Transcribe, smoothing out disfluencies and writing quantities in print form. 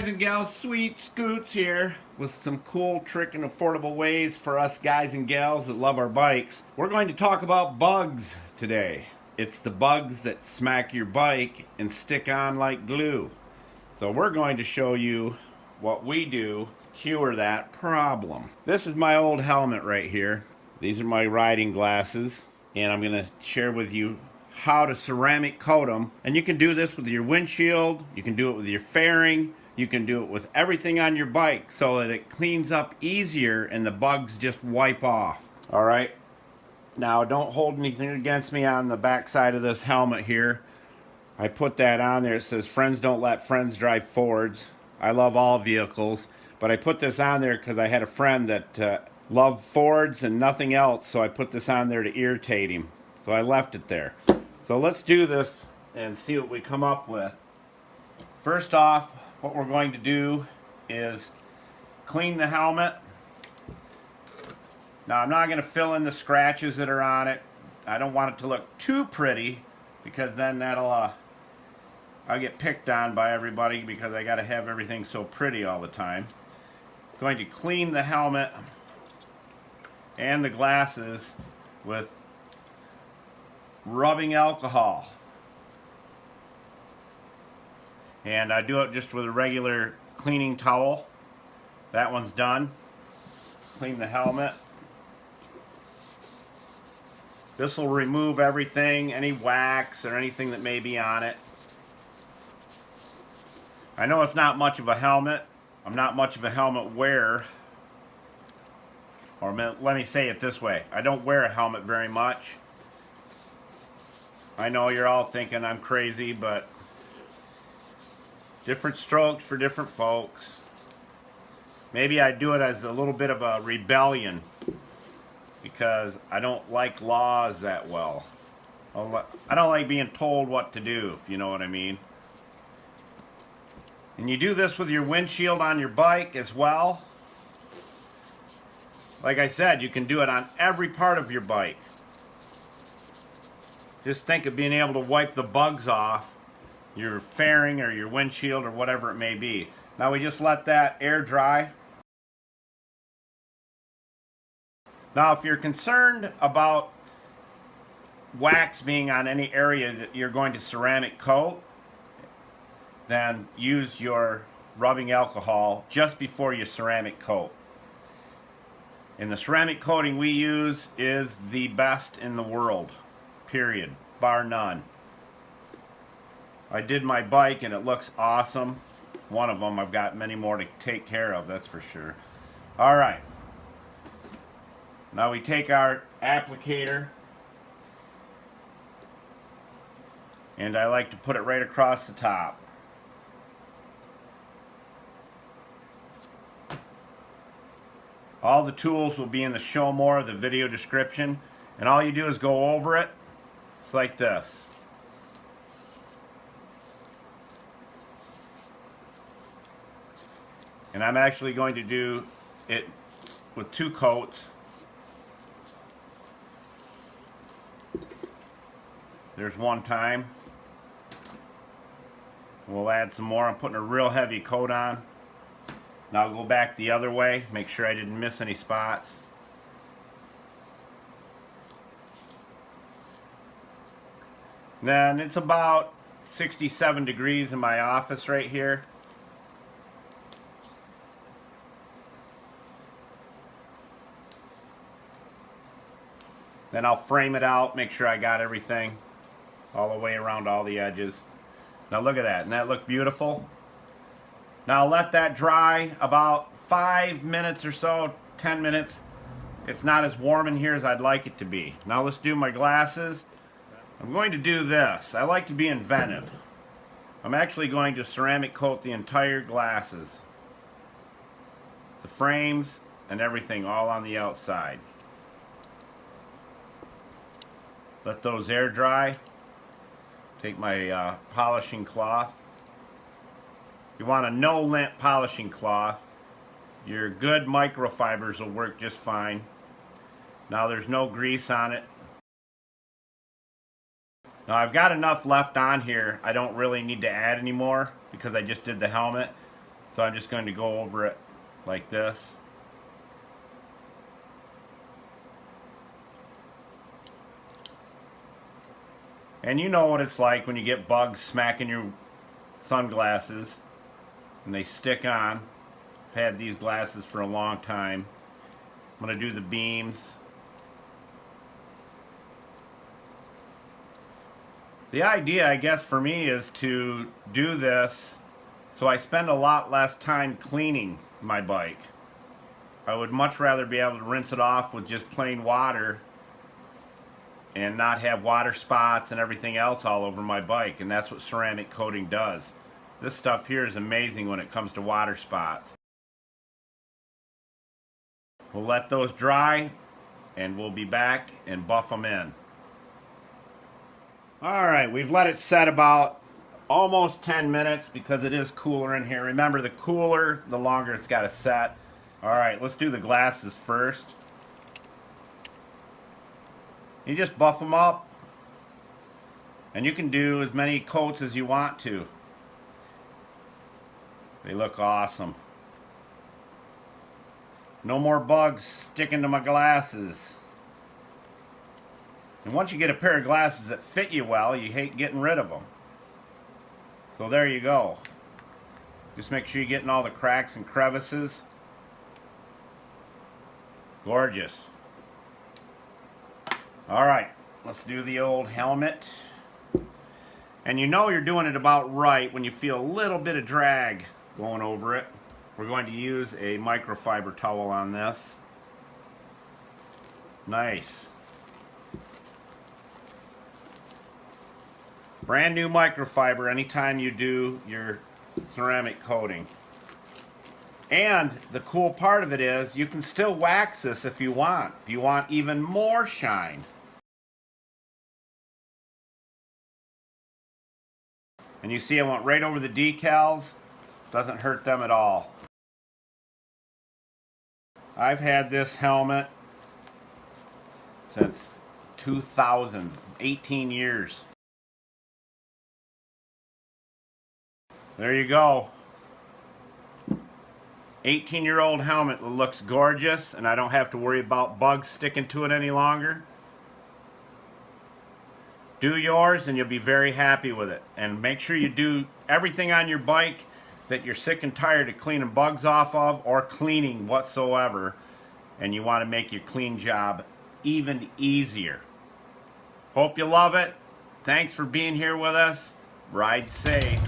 guys and gals, Sweet Scoots here with some cool, trick, and affordable ways for us guys and gals that love our bikes. We're going to talk about bugs today. It's the bugs that smack your bike and stick on like glue. So we're going to show you what we do to cure that problem. This is my old helmet right here. These are my riding glasses, and I'm going to share with you how to ceramic coat them. And you can do this with your windshield, you can do it with your fairing, you can do it with everything on your bike so that it cleans up easier and the bugs just wipe off. Alright, now don't hold anything against me on the back side of this helmet here. I put that on there. It says friends don't let friends drive Fords. I love all vehicles, but I put this on there because I had a friend that loved Fords and nothing else, so I put this on there to irritate him. So I left it there. So let's do this and see what we come up with. First off, what we're going to do is clean the helmet. Now I'm not going to fill in the scratches that are on it. I don't want it to look too pretty because then I'll get picked on by everybody because I got to have everything so pretty all the time. I'm going to clean the helmet and the glasses with rubbing alcohol, and I do it just with a regular cleaning towel. That one's done. Clean the helmet. This will remove everything, any wax or anything that may be on it. I know it's not much of a helmet. I'm not much of a helmet wearer, or let me say it this way, I don't wear a helmet very much. I know you're all thinking I'm crazy, but different strokes for different folks. Maybe I do it as a little bit of a rebellion because I don't like laws that well. I don't like being told what to do, if you know what I mean. And you do this with your windshield on your bike as well. Like I said, you can do it on every part of your bike. Just think of being able to wipe the bugs off your fairing or your windshield or whatever it may be. Now we just let that air dry. Now if you're concerned about wax being on any area that you're going to ceramic coat, then use your rubbing alcohol just before you ceramic coat. And the ceramic coating we use is the best in the world. Period. Bar none. I did my bike and it looks awesome. One of them. I've got many more to take care of, that's for sure. Alright. Now we take our applicator and I like to put it right across the top. All the tools will be in the show more of the video description, and all you do is go over it. It's like this. And I'm actually going to do it with 2 coats. There's one time. We'll add some more. I'm putting a real heavy coat on. Now I'll go back the other way, make sure I didn't miss any spots. Then it's about 67 degrees in my office right here. Then I'll frame it out, make sure I got everything all the way around all the edges. Now look at that, and that look beautiful? Now I'll let that dry about 5 minutes or so, 10 minutes. It's not as warm in here as I'd like it to be. Now let's do my glasses. I'm going to do this. I like to be inventive. I'm actually going to ceramic coat the entire glasses. The frames and everything all on the outside. Let those air dry. Take my polishing cloth. You want a no-lint polishing cloth. Your good microfibers will work just fine. Now there's no grease on it. Now I've got enough left on here. I don't really need to add any more because I just did the helmet. So I'm just going to go over it like this. And you know what it's like when you get bugs smacking your sunglasses and they stick on. I've had these glasses for a long time. I'm going to do the beams. The idea, I guess, for me is to do this so I spend a lot less time cleaning my bike. I would much rather be able to rinse it off with just plain water and not have water spots and everything else all over my bike, and that's what ceramic coating does. This stuff here is amazing when it comes to water spots. We'll let those dry and we'll be back and buff them in. Alright, we've let it set about almost 10 minutes because it is cooler in here. Remember, the cooler, the longer it's got to set. Alright, let's do the glasses first. You just buff them up, and you can do as many coats as you want to. They look awesome. No more bugs sticking to my glasses. And once you get a pair of glasses that fit you well, you hate getting rid of them. So there you go. Just make sure you're getting all the cracks and crevices. Gorgeous. Alright, let's do the old helmet. And you know you're doing it about right when you feel a little bit of drag going over it. We're going to use a microfiber towel on this. Nice. Brand new microfiber anytime you do your ceramic coating. And the cool part of it is you can still wax this if you want even more shine. And you see I went right over the decals. Doesn't hurt them at all. I've had this helmet since 2000, 18 years. There you go. 18-year-old helmet that looks gorgeous, and I don't have to worry about bugs sticking to it any longer. Do yours and you'll be very happy with it. And make sure you do everything on your bike that you're sick and tired of cleaning bugs off of or cleaning whatsoever, and you want to make your clean job even easier. Hope you love it. Thanks for being here with us. Ride safe.